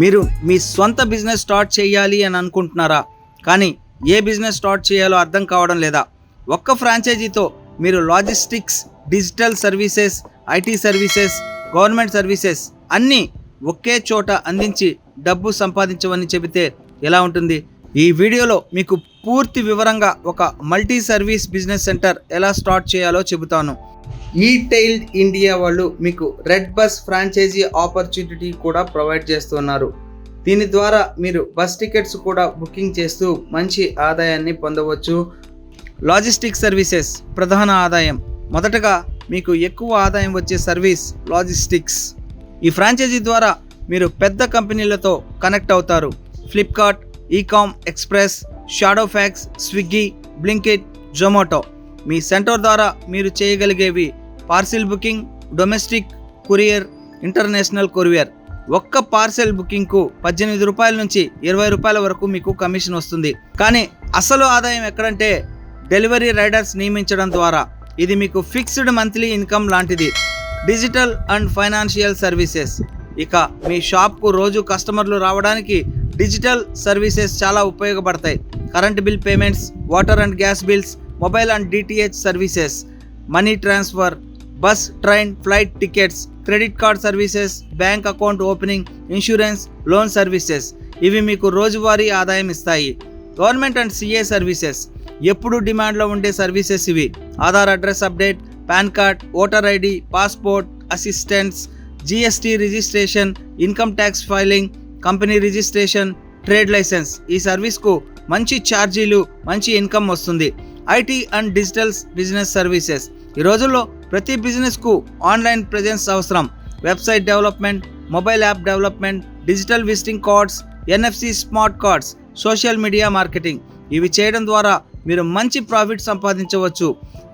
మీరు మీ సొంత business start చేయాలి అని అనుకుంటున్నారా? కానీ ఏ బిజినెస్ స్టార్ట్ చేయాలో అర్థం కావడం లేదా? ఒక్క ఫ్రాంచైజీతో మీరు logistics, digital services, IT services, government services అన్నీ ఒకే చోట అందించి డబ్బు సంపాదించవని చెబితే ఎలా ఉంటుంది? ఈ వీడియోలో మీకు పూర్తి వివరంగా ఒక మల్టీ సర్వీస్ బిజినెస్ సెంటర్ ఎలా స్టార్ట్ చేయాలో చెబుతాను. ఈటైల్డ్ ఇండియా వాళ్ళు మీకు రెడ్ బస్ ఫ్రాంచైజీ ఆపర్చునిటీ కూడా ప్రొవైడ్ చేస్తున్నారు. దీని ద్వారా మీరు బస్ టికెట్స్ కూడా బుకింగ్ చేస్తూ మంచి ఆదాయాన్ని పొందవచ్చు. లాజిస్టిక్స్ సర్వీసెస్ ప్రధాన ఆదాయం. మొదటగా మీకు ఎక్కువ ఆదాయం వచ్చే సర్వీస్ లాజిస్టిక్స్. ఈ ఫ్రాంచైజీ ద్వారా మీరు పెద్ద కంపెనీలతో కనెక్ట్ అవుతారు. Flipkart, Ecom express, Shadowfax, Swiggy, Blinkit, Zomato. మీ సెంటర్ ద్వారా మీరు చేయగలిగేవి parcel booking, domestic courier, international courier. ఒక్క పార్సెల్ బుకింగ్కు 18 రూపాయల నుంచి 20 రూపాయల వరకు మీకు కమిషన్ వస్తుంది. కానీ అసలు ఆదాయం ఎక్కడంటే డెలివరీ రైడర్స్ నియమించడం ద్వారా. ఇది మీకు ఫిక్స్డ్ మంత్లీ ఇన్కమ్ లాంటిది. Digital and financial services. ఇక మీ షాప్కు రోజు కస్టమర్లు రావడానికి డిజిటల్ సర్వీసెస్ చాలా ఉపయోగపడతాయి. Current bill payments, water and gas bills, mobile and DTH services, money transfer, bus, train, flight tickets, credit card services, bank account opening, insurance, loan services. ఇవి మీకు రోజువారీ ఆదాయం ఇస్తాయి. గవర్నమెంట్ అండ్ సిఏ సర్వీసెస్ ఎప్పుడు డిమాండ్లో ఉండే services ఇవి. Aadhaar address update, PAN card, voter ID, passport, assistants, GST registration, income tax filing, company registration, trade license. ఈ సర్వీస్కు మంచి ఛార్జీలు, మంచి ఇన్కమ్ వస్తుంది. IT and digital business services. ఈ రోజుల్లో ప్రతి బిజినెస్కు ఆన్లైన్ ప్రెజెన్స్ అవసరం. Website development, mobile app development, digital visiting cards, NFC smart cards, social media marketing. ఇవి చేయడం ద్వారా మీరు మంచి ప్రాఫిట్ సంపాదించవచ్చు.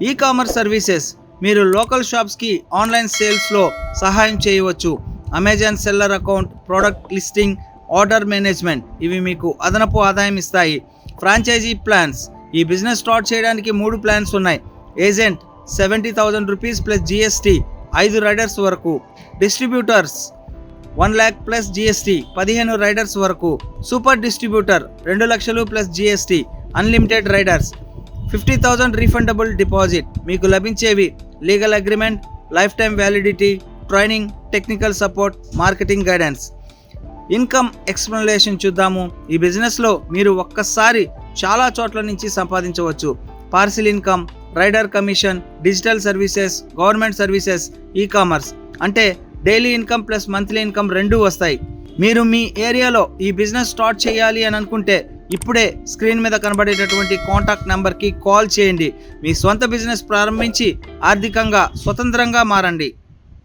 E commerce services. మీరు లోకల్ షాప్స్కి ఆన్లైన్ సేల్స్లో సహాయం చేయవచ్చు. Amazon seller account, product listing, order management. ఇవి మీకు అదనపు ఆదాయం ఇస్తాయి. Franchisee plans. ఈ బిజినెస్ స్టార్ట్ చేయడానికి 3 ప్లాన్స్ ఉన్నాయి. Agent 70,000 rupees plus GST, 5 riders వరకు. Distributors 1 lakh plus GST, 15 riders వరకు. సూపర్ డిస్ట్రిబ్యూటర్ 2 లక్షలు plus GST, unlimited riders. 50,000 refundable deposit. మీకు లభించేవి legal agreement, life time validity, training, technical support, marketing guidance. Income explanation చూద్దాము. ఈ బిజినెస్లో మీరు ఒక్కసారి చాలా చోట్ల నుంచి సంపాదించవచ్చు. Parcel income, rider commission, digital services, government services, ecommerce. అంటే daily income plus monthly income రెండూ వస్తాయి. మీరు మీ ఏరియాలో ఈ బిజినెస్ స్టార్ట్ చేయాలి అని అనుకుంటే ఇప్పుడే స్క్రీన్ మీద కనబడేటటువంటి కాంటాక్ట్ నెంబర్కి కాల్ చేయండి. మీ సొంత బిజినెస్ ప్రారంభించి ఆర్థికంగా స్వతంత్రంగా మారండి.